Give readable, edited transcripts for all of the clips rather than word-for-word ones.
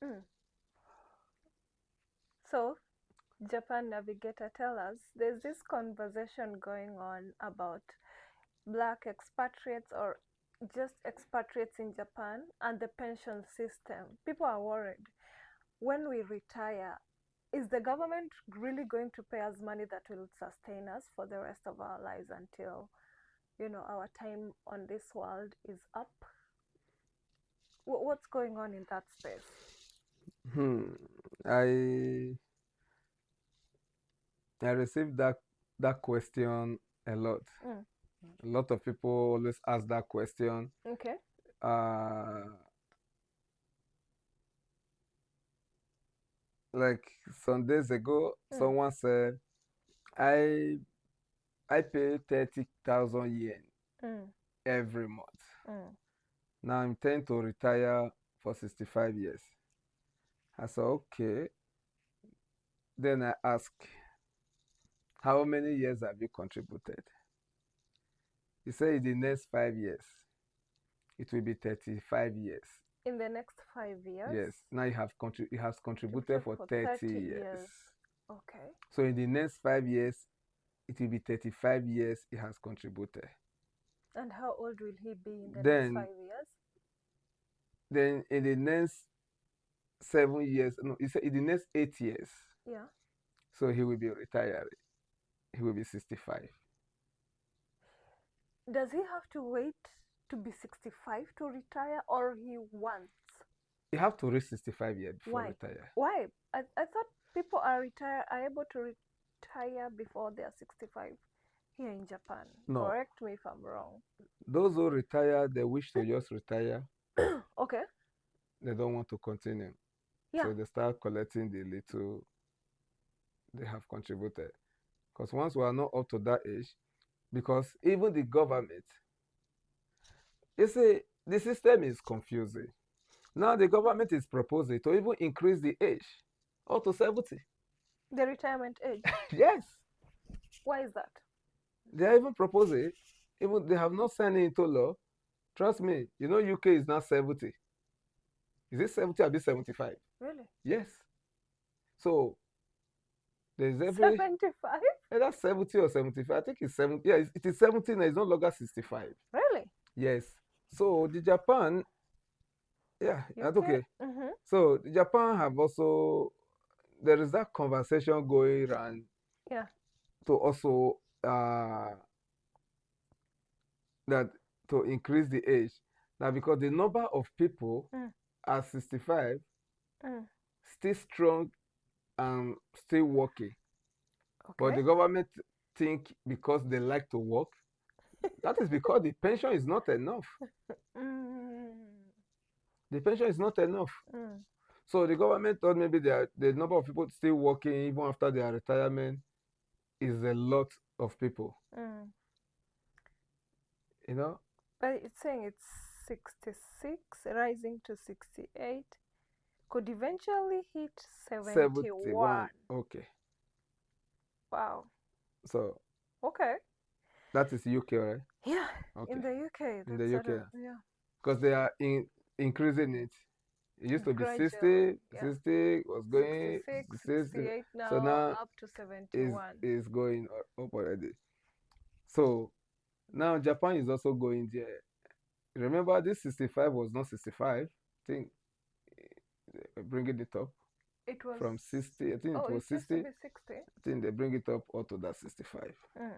Mm. So, Japan Navigator, tell us, there's this conversation going on about black expatriates or just expatriates in Japan and the pension system. People are worried. When we retire, is the government really going to pay us money that will sustain us for the rest of our lives until, our time on this world is up? What's going on in that space? Hmm. I I received that question a lot. Mm. A lot of people always ask that question. Okay. Uh, like some days ago, Mm. someone said, "I I pay 30,000 yen Mm. every month. Mm. Now I'm intend to retire for 65 years." I said, "Okay." Then I ask, "How many years have you contributed?" He said, "In the next 5 years, it will be 35 years." In the next 5 years? Yes. Now he has contributed Contributed for for 30 30 years. years. Okay. So in the next 5 years, it will be 35 years he has contributed. And how old will he be in the next Then 5 years? then in the next 7 years, no, he said in the next 8 years, Yeah. so he will be retired. He will be 65. Does he have to wait to be 65 to retire, or he wants? You have to reach 65 years before Why? retire. Why? I thought people are able to retire before they are 65 here in Japan. No, Correct me if I'm wrong. those who retire, they wish to just retire. Okay. They don't want to continue. Yeah. So they start collecting the little they have contributed. Because once we are not up to that age, because even the government, you see, the system is confusing. Now the government is proposing to even increase the age up to 70. The retirement age. Yes, Why is that? they are even proposing, even they have not signed it into law. Trust me, UK is now 70. Is it 70 or be 75? Really? Yes. So there's every 75? either 70 or 75. I think it's 70. Yeah, it is 70 now, it's no longer 65. Really? Yes. So the Japan, yeah, that's UK? okay. Mm-hmm. So the Japan have also there is that conversation going around Yeah. to also that to increase the age. Now because the number of people Mm. at 65 Mm. still strong and still working. But Okay. the government think because they like to work, that is because the pension is not enough. Mm. The pension is not enough. Mm. So the government thought maybe the number of people still working even after their retirement is a lot of people. Mm. You know, But it's saying it's 66, rising to 68, could eventually hit 71. 71. Okay. Wow. So Okay. that is UK, right? Yeah, in Okay. the UK, In the that's sort UK. of, yeah, Because they are increasing it. It used to be gradually, 60, yeah. 60 was going 66, 60. 68 So now, now up to is 71. is going up already. So now Japan is also going there. Remember, this 65 was not 65. I think bringing it up It was, from 60. I think it oh, it was used to 60. be 60. I think they bring it up to that 65. Mm.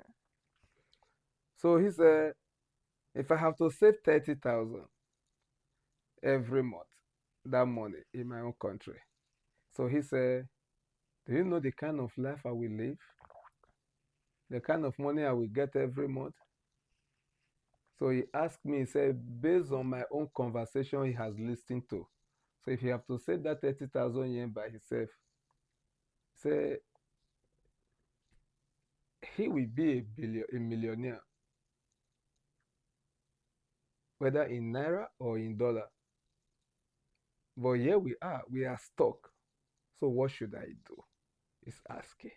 So he said, if I have to save 30,000 every month, that money in my own country. So he said, do you know the kind of life I will live? The kind of money I will get every month? So he asked me, he said, based on my own conversation he has listened to. So if you have to save that 30,000 yen by himself, say he will be a millionaire, whether in naira or in dollar. But here we are stuck. So what should I do? He's asking.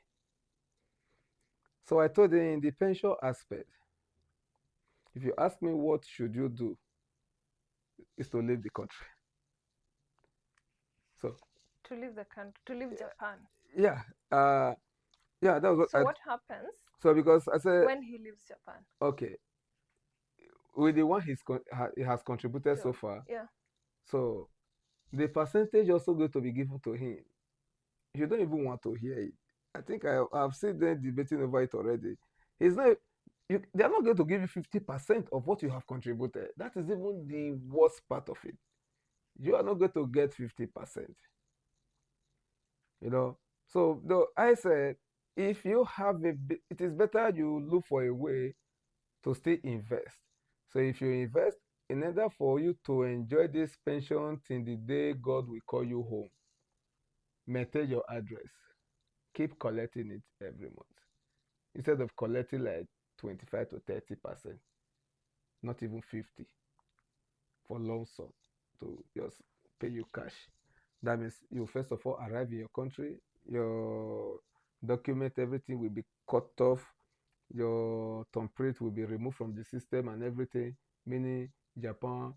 So I told him in the pension aspect, if you ask me what should you do, is to leave the country. So to leave the country, to leave Japan. Yeah. Yeah, that was what So what happens so because I said, when he leaves Japan? okay, with the one he has contributed so So, far, yeah. so the percentage also going to be given to him. You don't even want to hear it. I think I've seen them debating over it already. It's not they are not going to give you 50% of what you have contributed. That is even the worst part of it. You are not going to get 50%. You know. So though I said, if you have it is better you look for a way to still invest. So if you invest, in order for you to enjoy this pension till the day God will call you home, maintain your address. Keep collecting it every month. Instead of collecting like 25 to 30%, not even 50 for lump sum to just pay you cash. That means you first of all arrive in your country, your document, everything will be cut off, your thumbprint will be removed from the system and everything, meaning Japan,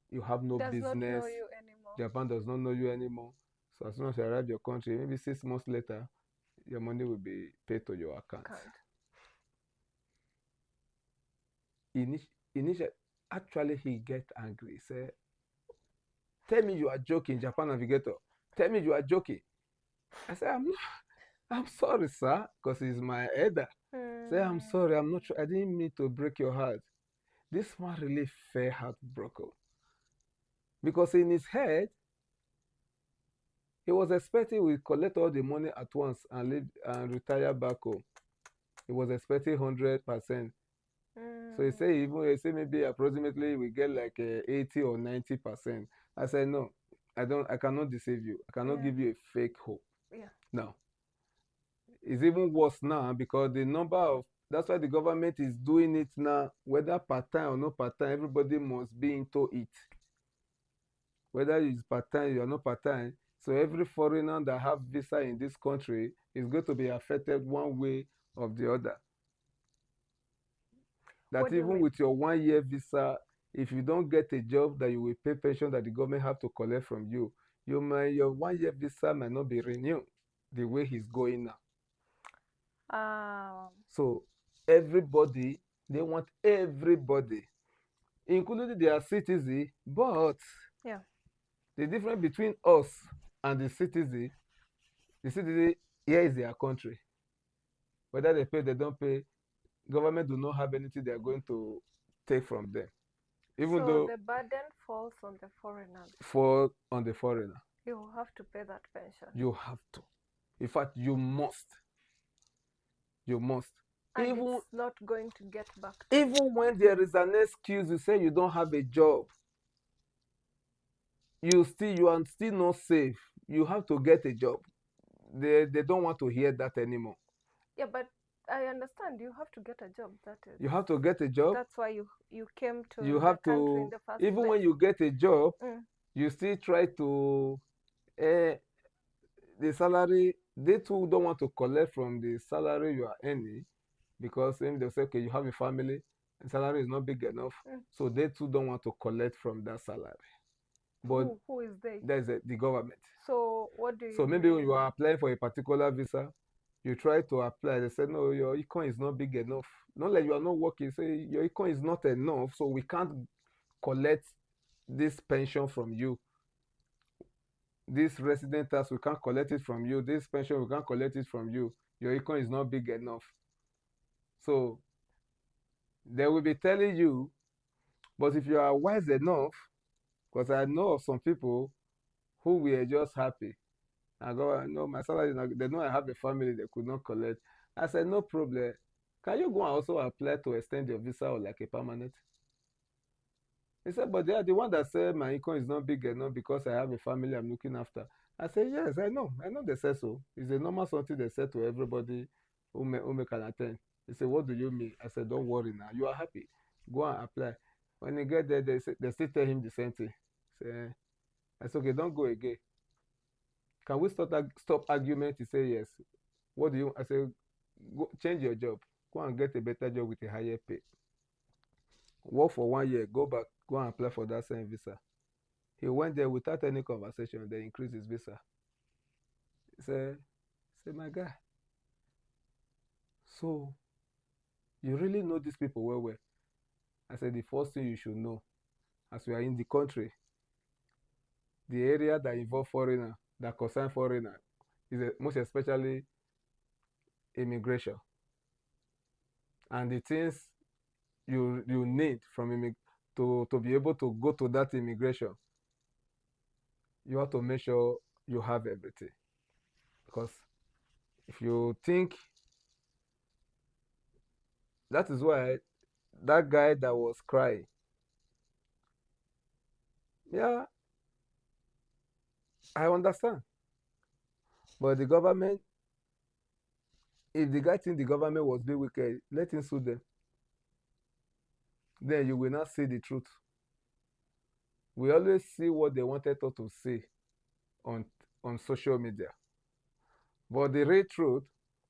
you have no Does not know business. you anymore. Japan does not know you anymore. So as soon as you arrive your country, maybe 6 months later, your money will be paid to your account. Initially, actually, he get angry. He said, "Tell me you are joking, Japan Navigator. Tell me you are joking." I said, I'm sorry, sir, because he's my elder. Say, I'm sorry, I'm not sure. I didn't mean to break your heart. This man really felt heartbroken. Because in his head, he was expecting we collect all the money at once and leave and retire back home. He was expecting 100%. So he say maybe approximately we get like 80 or 90%. I said no, I cannot deceive you. I cannot give you a fake hope. Yeah. No. It's even worse now because the number of that's why the government is doing it now, whether part-time or not part-time, everybody must be into it. Whether it's part-time or not part-time. So every foreigner that have visa in this country is going to be affected one way or the other. That even with your 1 year visa, if you don't get a job that you will pay pension that the government have to collect from you, your 1 year visa might not be renewed the way he's going now. So everybody, they want everybody, including their citizen, but yeah, the difference between us and the citizen here is their country. Whether they pay, they don't pay, government do not have anything they are going to take from them. Even though the burden falls on the foreigners. On the foreigner. You have to pay that pension. You have to. In fact, you must. You must. And even, it's not going to get back to even you. When there is an excuse, you say you don't have a job, you are still not safe. You have to get a job. They don't want to hear that anymore. Yeah, but I understand you have to get a job. That is. You have to get a job. That's why you came to you have the country to, in the first even place. When you get a job, you still try to the salary, they too don't want to collect from the salary you are earning because then they'll say, okay, you have a family, and salary is not big enough. So they too don't want to collect from that salary. But who is they? There's the government. So what do you So maybe when you are applying for a particular visa, you try to apply, they say, no, your income is not big enough. Not like you are not working, say your income is not enough, so we can't collect this pension from you. This resident tax, we can't collect it from you. This pension, we can't collect it from you. Your income is not big enough. So they will be telling you, but if you are wise enough, because I know of some people who were just happy. I go, no, my salary is not, they know I have a family they could not collect. I said, no problem. Can you go and also apply to extend your visa or like a permanent? He said, but they are the one that said my income is not big enough because I have a family I'm looking after. I said, yes, I know they said so. It's a normal something they said to everybody who can attend. He said, what do you mean? I said, don't worry now. You are happy. Go and apply. When he get there, they still tell him the same thing. I said, okay, don't go again. Can we stop argument? He said, yes. What do you? I said, go change your job. Go and get a better job with a higher pay. Work for 1 year. Go back. Go and apply for that same visa. He went there without any conversation. They increased his visa. He said, my guy, so you really know these people well, well. I said, the first thing you should know, as we are in the country, the area that involve foreigner, that concern foreigner, is most especially immigration. And the things you need from to be able to go to that immigration, you have to make sure you have everything. Because if you think, that is why that guy that was crying, yeah, I understand. But the government, if the guy think the government was being wicked, let him sue them. Then you will not see the truth. We always see what they wanted us to see on on social media. But the real truth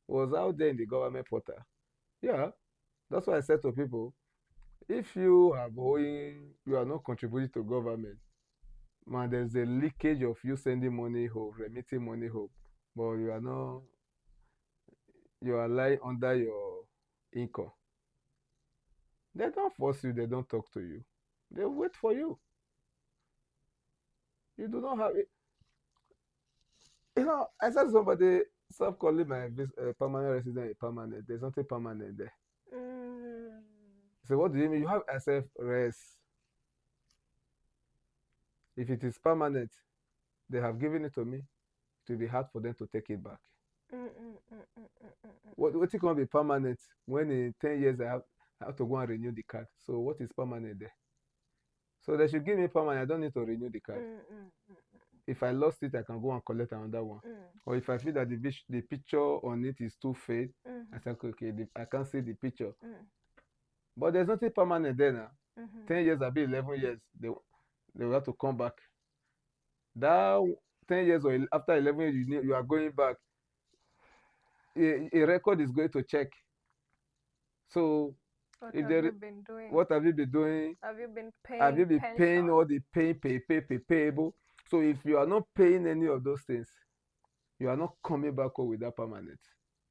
was out there in the government portal. Yeah, that's why I said to people, if you are going, you are not contributing to government, man, there's a leakage of you sending money home, remitting money home, but you are not, you are lying under your income. They don't force you, they don't talk to you. They wait for you. You do not have it. You know, I said to somebody, stop calling my permanent resident a permanent. There's nothing permanent there. Mm. So what do you mean? You have SF rest. If it is permanent, they have given it to me. It will be hard for them to take it back. What it can be permanent when in 10 years I have to go and renew the card? So what is permanent there? So they should give me permanent. I don't need to renew the card. If I lost it, I can go and collect another one. Or if I feel that the picture on it is too fade, I say, okay, I can't see the picture. But there's nothing permanent there now. 10 years, I'll be 11 years. They will have to come back. That 10 years or after 11 years, you are going back. A record is going to check. So, what have you been doing? What have you been doing? Have you been paying? Have you been paying all the payable? So if you are not paying any of those things, you are not coming back home with that permanent.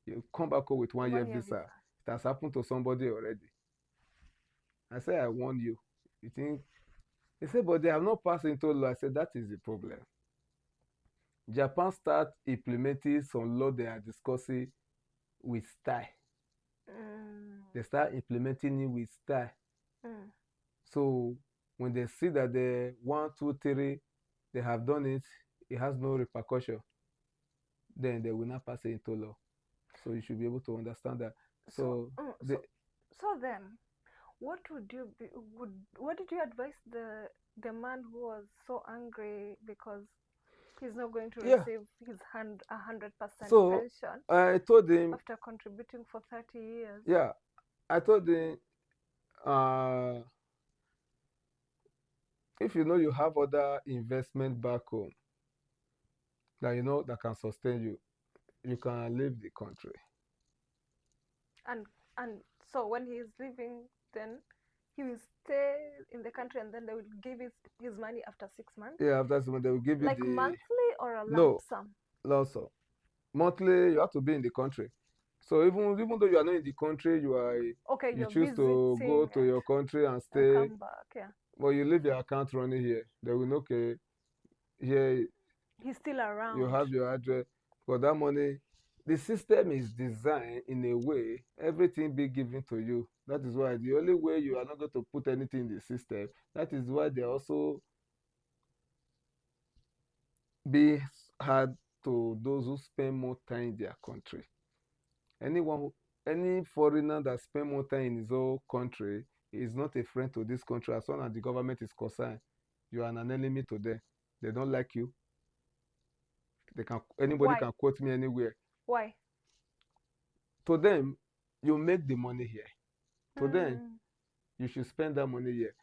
You come back home with 1 year visa. It has happened to somebody already. I said, I warn you. You think? He said, but they have not passed into law. I said, that is the problem. Japan start implementing some law they are discussing with style. They start implementing it with style. So when they see that the 1, 2, 3, they have done it, it has no repercussion, then they will not pass it into law. So you should be able to understand that. So then, what would you be? What did you advise the man who was so angry because he's not going to receive his 100% pension? I told him, after contributing for 30 years. Yeah, I told him, if you know you have other investment back home that you know that can sustain you, you can leave the country. And so when he is leaving, then he will stay in the country, and then they will give his money after 6 months. Yeah, after 6 months they will give you like monthly or a lump sum. Lump sum. Monthly, you have to be in the country. So even though you are not in the country, you choose to go to your country and stay. And come back, yeah. But you leave your account running here. They will know, okay, here he's still around. You have your address. For that money, the system is designed in a way everything be given to you. That is why the only way you are not going to put anything in the system, that is why they also be hard to those who spend more time in their country. Any foreigner that spend more time in his own country is not a friend to this country. As long as the government is concerned, you are an enemy to them. They don't like you. Anybody can quote me anywhere. Why? To them, you make the money here. To them, you should spend that money here.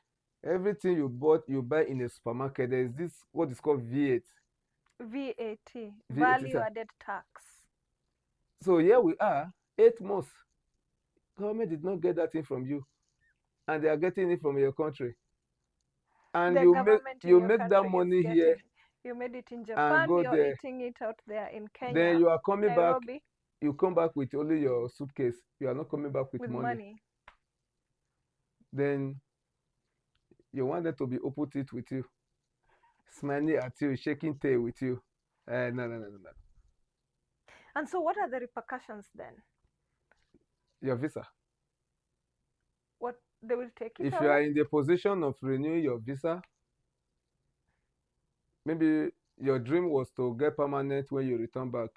Everything you buy in a supermarket, there is this what is called VAT. VAT, value added tax. So here we are, 8 months. Government did not get that thing from you, and they are getting it from your country. And you make that money here. You made it in and Japan, go you're there. eating it out there in Then Kenya, you are coming back. Nairobi, You come back with only your suitcase. You are not coming back with with money. money. Then you want them to be open teeth with you, smiling at you, shaking tail with you. No, no, no, no, no. And so, what are the repercussions then? Your visa. What, they will take it If you are away? in the position of renewing your visa, maybe your dream was to get permanent when you return back.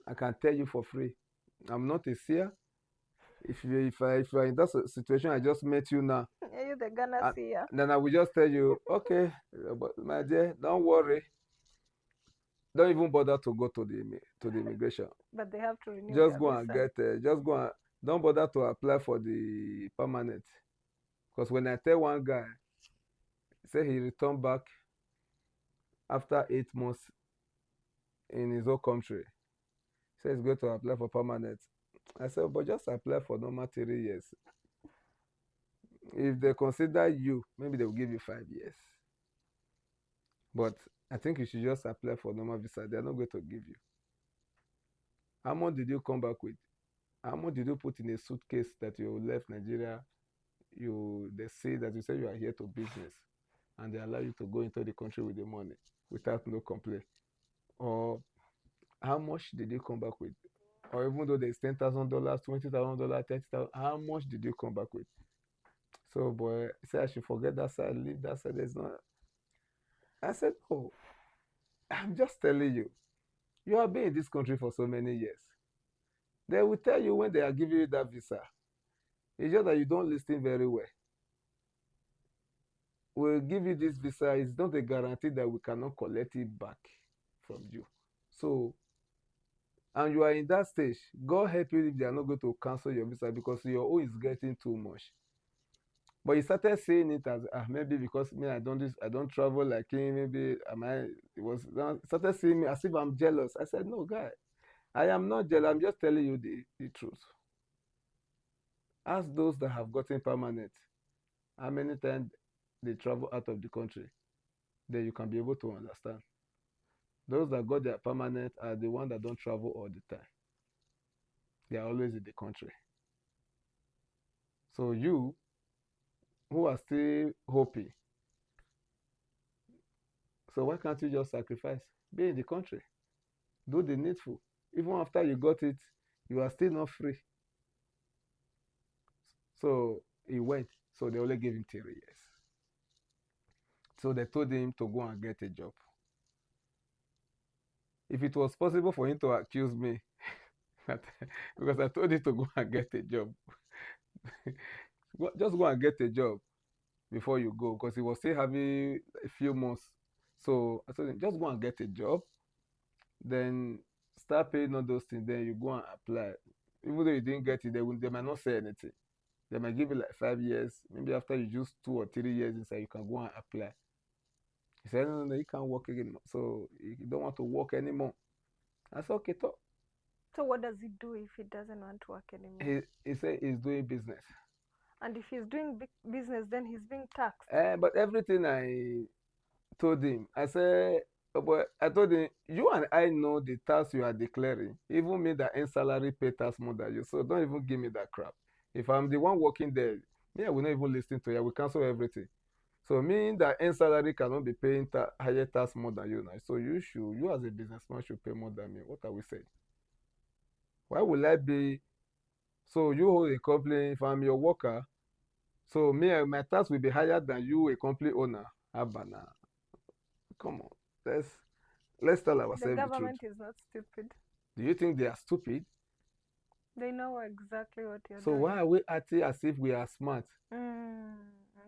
I can tell you for free. I'm not a seer. If you are in that situation, I just met you now. Are you the Ghana And seer? then I will just tell you, okay, but my dear, don't worry. Don't even bother to go to the immigration. But they have to renew Just their go and visa. get. Just go and don't bother to apply for the permanent. Because when I tell one guy, say he returned back after 8 months in his own country, say he's going to apply for permanent. I said, but just apply for normal 3 years. If they consider you, maybe they will give you 5 years. But I think you should just apply for normal visa. They are not going to give you. How much did you come back with? How much did you put in a suitcase that you left Nigeria? They say that you say you are here to business, and they allow you to go into the country with the money without no complaint. Or how much did you come back with? Or even though there's $10,000, $20,000, $30,000, how much did you come back with? So boy, say I should forget that side, leave that side. There's not. I said, oh, I'm just telling you, you have been in this country for so many years. They will tell you when they are giving you that visa. It's just that you don't listen very well. We'll give you this visa. It's not a guarantee that we cannot collect it back from you. So, and you are in that stage, God help you if they are not going to cancel your visa because your own is getting too much. But he started saying it as maybe because me I don't travel like him. Maybe started seeing me as if I'm jealous. I said, no, guy, I am not jealous. I'm just telling you the truth. Ask those that have gotten permanent how many times they travel out of the country. Then you can be able to understand. Those that got their permanent are the ones that don't travel all the time. They are always in the country. So you, who are still hoping, so why can't you just sacrifice? Be in the country. Do the needful. Even after you got it, you are still not free. So he went. So they only gave him 3 years. So they told him to go and get a job. If it was possible for him to accuse me, because I told him to go and get a job, just go and get a job before you go, because he was still having a few months. So I told him, just go and get a job, then start paying all those things, then you go and apply. Even though you didn't get it, they might not say anything. They might give you like 5 years. Maybe after you just 2 or 3 years inside, you can go and apply. He said, no, you can't work again. So you don't want to work anymore. I said, okay, talk. So what does he do if he doesn't want to work anymore? He said he's doing business. And if he's doing business, then he's being taxed. But everything I told him, I said, but I told him, you and I know the tax you are declaring. Even me that earn salary pay tax more than you. So don't even give me that crap. If I'm the one working there, me, I will not even listen to you. I will cancel everything. So me that earn salary cannot be paying higher tax more than you now. So you as a businessman should pay more than me. What are we saying? Why will I be? So you hold a company, if I'm your worker, so me, my tax will be higher than you, a company owner. Abana. Come on. Let's tell ourselves the truth. The government is not stupid. Do you think they are stupid? They know exactly what you're So doing. why are we acting as if we are smart?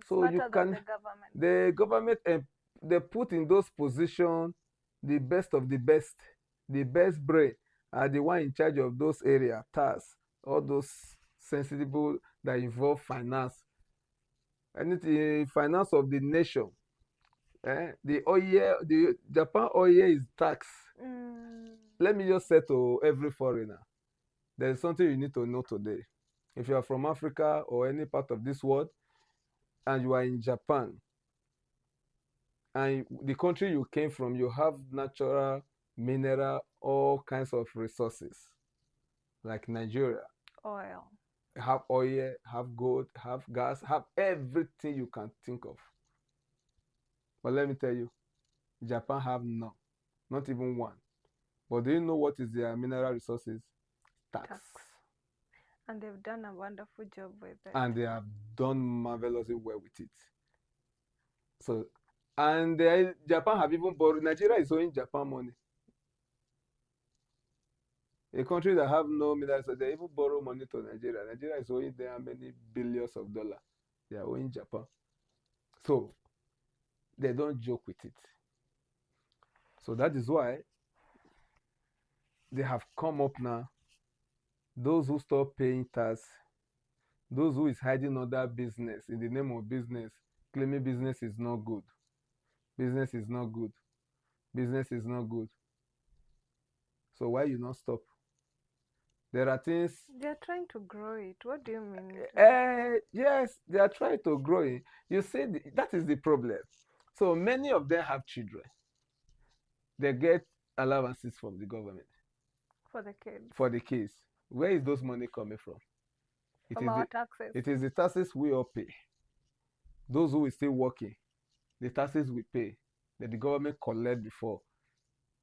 So Smarter you than can the government. the government they put in those positions the best of the best brain are the one in charge of those area tasks, all those sensible that involve finance, anything finance of the nation. The oil, the Japan oil is tax. Let me just say to every foreigner, there is something you need to know today. If you are from Africa or any part of this world and you are in Japan, and the country you came from, you have natural, mineral, all kinds of resources, like Nigeria. Oil. Have oil, have gold, have gas, have everything you can think of. But let me tell you, Japan have none, not even one. But do you know what is their mineral resources? Tax. Tax. And they've done a wonderful job with it. And they have done marvelously well with it. So, and Japan have even borrowed. Nigeria is owing Japan money. A country that have no minerals, so they even borrow money to Nigeria. Nigeria is owing them many billions of dollars. They are owing Japan. So they don't joke with it. So that is why they have come up now. Those who stop paying tax, those who is hiding other business in the name of business, claiming business is not good. Business is not good. Business is not good. So why you not stop? There are things. They're trying to grow it. What do you mean? Yes, they are trying to grow it. You see, that is the problem. So many of them have children. They get allowances from the government For the kids. for the kids. Where is those money coming from? From our taxes. It is the taxes we all pay. Those who are still working, the taxes we pay that the government collect before.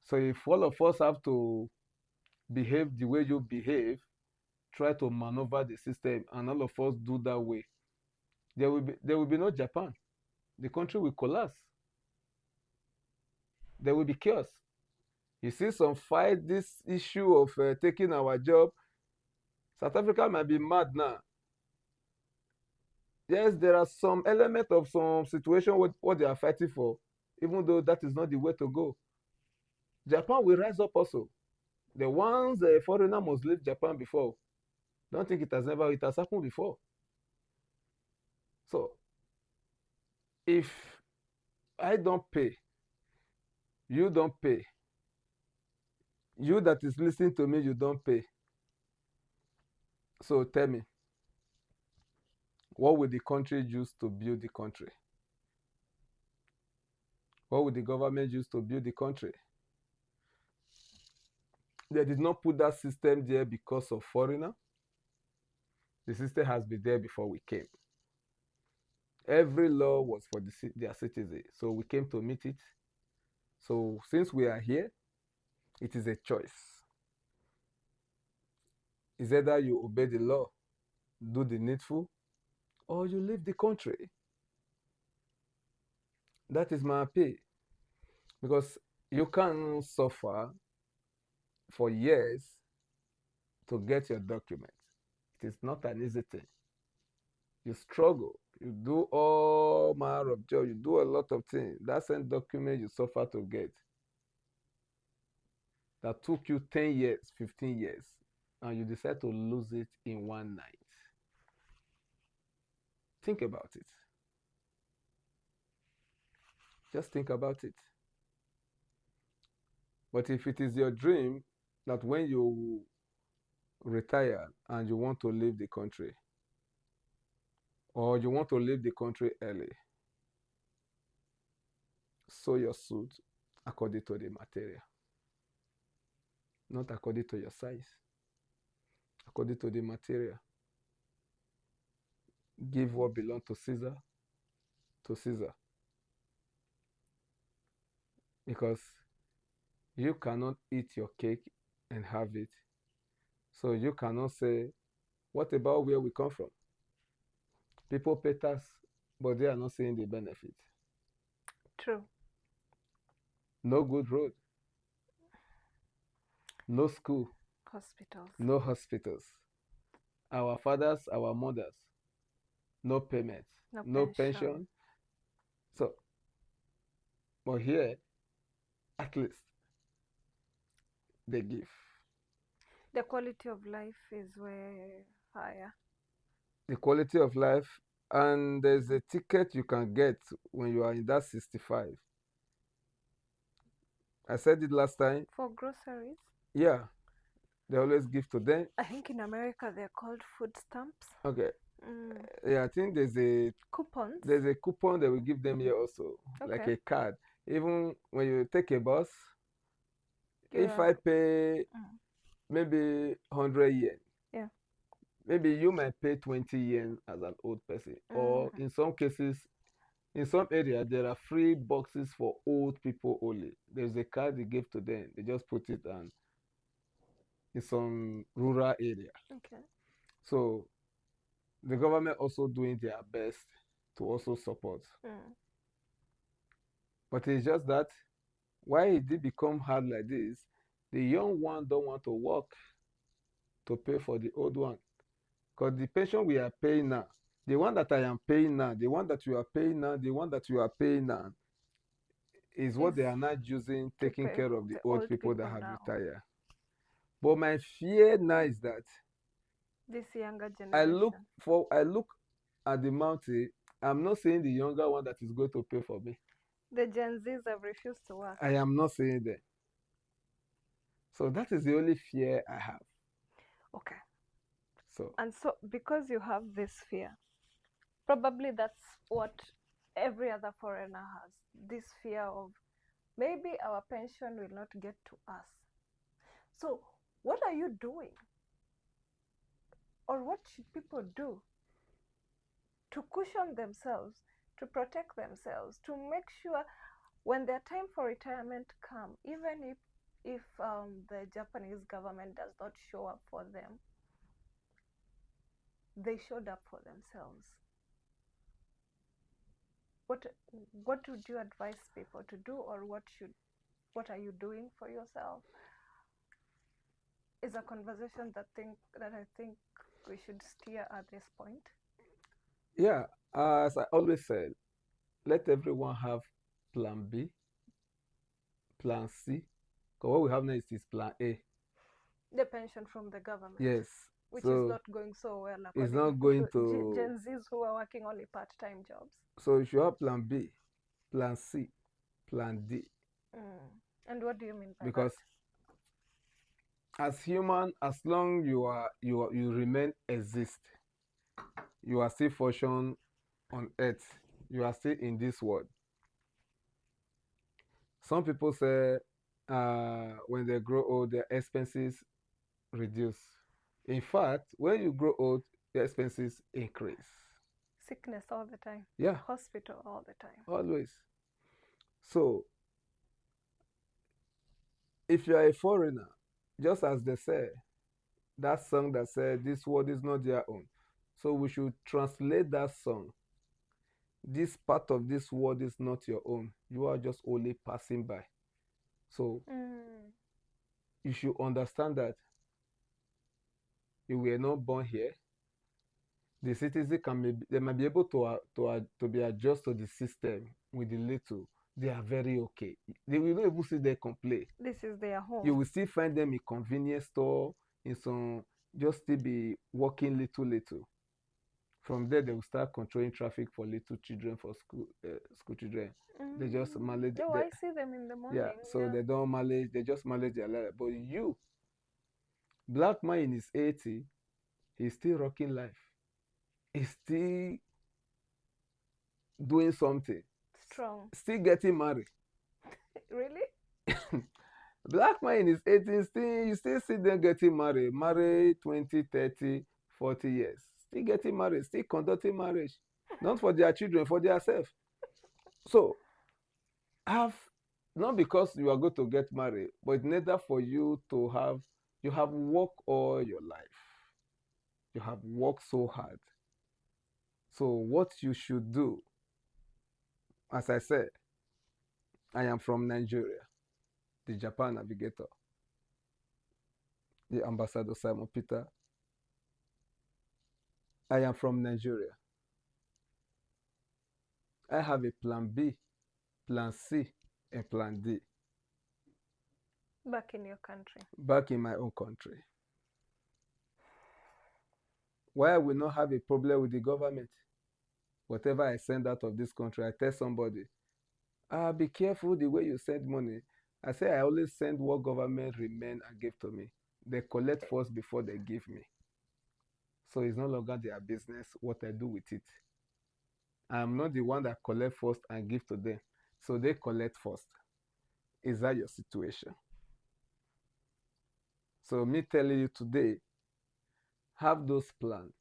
So if all of us have to behave the way you behave, try to maneuver the system, and all of us do that way, there will be no Japan. The country will collapse. There will be chaos. You see some fight this issue of taking our job. South Africa might be mad now. Yes, there are some element of some situation with what they are fighting for, even though that is not the way to go. Japan will rise up also. The ones a foreigner must leave Japan before. Don't think it has happened before. So if I don't pay, you don't pay. You that is listening to me, you don't pay. So tell me, what will the country use to build the country? What will the government use to build the country? They did not put that system there because of foreigner. The system has been there before we came. Every law was for their citizens, so we came to meet it. So since we are here, it is a choice. It's either you obey the law, do the needful, or you leave the country. That is my appeal. Because you can suffer for years to get your document. It is not an easy thing. You struggle. You do all manner of job. You do a lot of things. That same document you suffer to get. That took you 10 years, 15 years, and you decide to lose it in one night. Think about it. Just think about it. But if it is your dream that when you retire and you want to leave the country, or you want to leave the country early, sew your suit according to the material, not according to your size, according to the material. Give what belongs to Caesar, because you cannot eat your cake and have it. So you cannot say, what about where we come from? People pay tax, but they are not seeing the benefit. True. No good road. No school. Hospitals. No hospitals. Our fathers, our mothers, no payment, no pension. So, but here, at least, they give. The quality of life is way higher. The quality of life, and there's a ticket you can get when you are in that 65. I said it last time. For groceries? Yeah. They always give to them. I think in America they're called food stamps. Okay. Mm. Yeah, I think Coupons. there's a coupon that we give them here also, like Okay. a card. Even when you take a bus, You if are. I pay Mm. maybe 100 yen, Yeah. maybe you might pay 20 yen as an old person. Or Mm. in some cases, in some area, there are free boxes for old people only. There's a card they give to them. They just put it on in some rural area. Okay. So the government also doing their best to also support. Mm. But it's just that why it did become hard like this, the young one don't want to work to pay for the old one. Because the pension we are paying now, the one that I am paying now, the one that you are paying now, the one that you are paying now is what Is they are not using to taking pay care of the the old old people that people have now. retired. But my fear now is that This younger I look generation. I look at the mountain. I'm not saying the younger one that is going to pay for me. The Gen Zs have refused to work. I am not saying that. So that is the only fear I have. Okay. So And so, because you have this fear, probably that's what every other foreigner has, this fear of maybe our pension will not get to us. So, what are you doing? Or what should people do to cushion themselves, to protect themselves, to make sure when their time for retirement come, even if the Japanese government does not show up for them, they showed up for themselves. What what would you advise people to do, or what are you doing for yourself? Is a conversation that I think we should steer at this point. yeah, as I always said, let everyone have plan B, plan C. Because what we have next is plan A. The pension from the government, Yes. which is So not going so well it's according not going to to. Gen Zs who are working only part-time jobs. So you should have plan B, plan C, plan D. Mm. And what do you mean by that? Because as human, as long you remain exist, you are still function on earth. You are still in this world. Some people say when they grow old, their expenses reduce. In fact, when you grow old, your expenses increase. Sickness all the time. Yeah, Hospital all the time. always. So if you are a foreigner, just as they say, that song that said, "This world is not their own." So we should translate that song. This part of this world is not your own. You are just only passing by. So Mm. you should understand that you were not born here. The citizen they might be able to be adjust to the system with the little. They are very okay. They will not even see them complain. This is their You home. will still find them in convenience store, in some just still be working little. From there, they will start controlling traffic for little children for school children. They just manage. Oh, I see them in the Yeah, morning. so Yeah. they don't manage. They just manage their life. But you, black man in his 80, he's still rocking life. He's still doing something. Strong. Still getting married. Really? Black man in his 80s, still you still see them getting married. Married 20, 30, 40 years. Still getting married. Still conducting marriage. Not for their children, for themselves. So have not because you are going to get married, but neither for you to have you have worked all your life. You have worked so hard. So what you should do, as I said, I am from Nigeria, the Japan navigator, the ambassador Simon Peter. I am from Nigeria. I have a plan B, plan C, and plan D Back in your country. back in my own country. Why I will not have a problem with the government? Whatever I send out of this country, I tell somebody, be careful the way you send money. I say I always send what government remain and give to me. They collect first before they give me. So it's no longer their business what I do with it. I'm not the one that collect first and give to them. So they collect first. Is that your situation? So me telling you today, have those plans.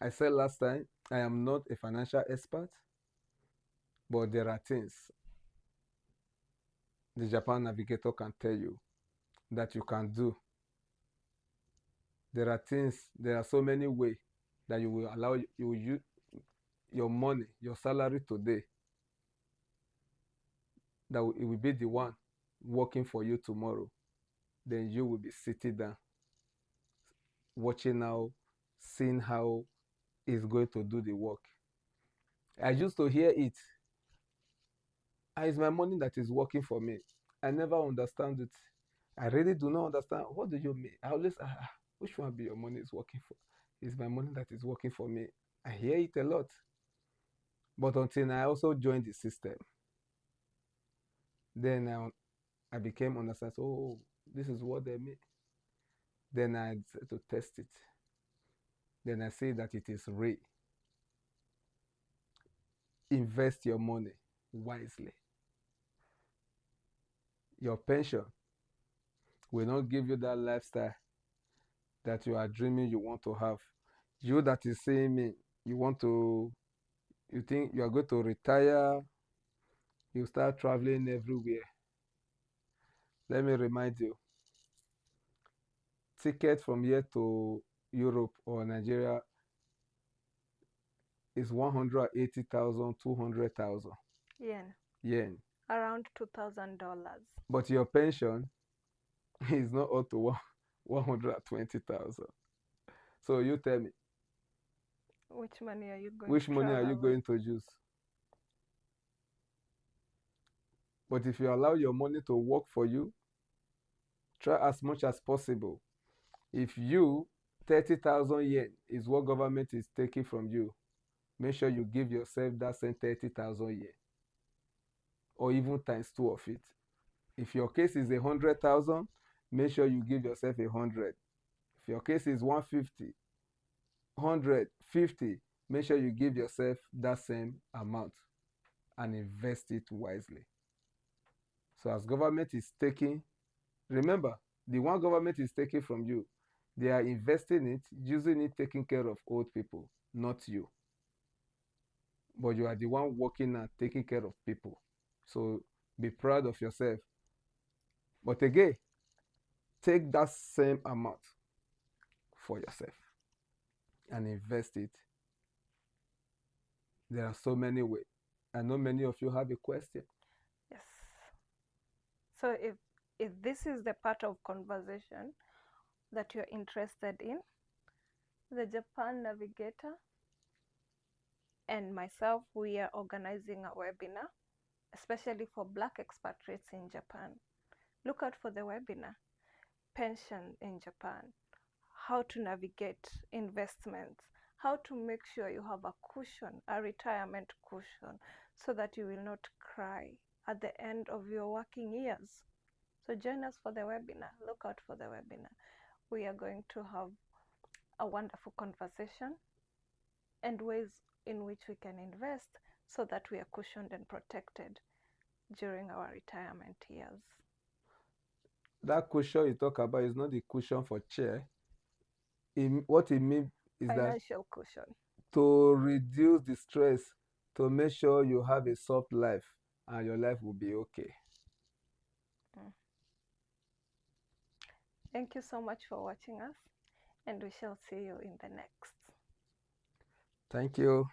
I said last time, I am not a financial expert, but there are things the Japan Navigator can tell you that you can do. There are things, there are so many ways that you will allow, you will use your money, your salary today, that it will be the one working for you tomorrow. Then you will be sitting down, watching how, seeing how it's going to do the work. I used to hear it. It's my money that is working for me. I never understand it. I really do not understand. What do you mean? I always, which one be your money is working for? It's my money that is working for me. I hear it a lot. But until I also joined the system, then I became understand. So, oh, this is what they mean. Then I decided to test it. Then I see that it is real. Invest your money wisely. Your pension will not give you that lifestyle that you are dreaming you want to have. You that is saying me, you think you are going to retire, you start traveling everywhere. Let me remind you, ticket from here to Europe or Nigeria is 180,000, 200,000 Yen. yen. Around $2,000. But your pension is not up to 120,000. So you tell me, Which money are you going which to money are you travel with? going to use? But if you allow your money to work for you, try as much as possible. If you 30,000 yen is what government is taking from you, make sure you give yourself that same 30,000 yen, or even times two of it. If your case is 100,000, make sure you give yourself 100. If your case is 150, 150, make sure you give yourself that same amount and invest it wisely. So as government is taking, remember, the one government is taking from you, they are investing it, using it, taking care of old people, not you. But you are the one working and taking care of people. So be proud of yourself. But again, take that same amount for yourself and invest it. There are so many ways. I know many of you have a question. Yes. So if this is the part of conversation that you're interested in, the Japan Navigator and myself, we are organizing a webinar, especially for Black expatriates in Japan. Look out for the webinar, Pension in Japan, how to navigate investments, how to make sure you have a cushion, a retirement cushion, so that you will not cry at the end of your working years. So join us for the webinar. Look out for the webinar. We are going to have a wonderful conversation and ways in which we can invest so that we are cushioned and protected during our retirement years. That cushion you talk about is not the cushion for chair. What it means is that Financial cushion. to reduce the stress, to make sure you have a soft life and your life will be okay. Thank you so much for watching us, and we shall see you in the next. Thank you.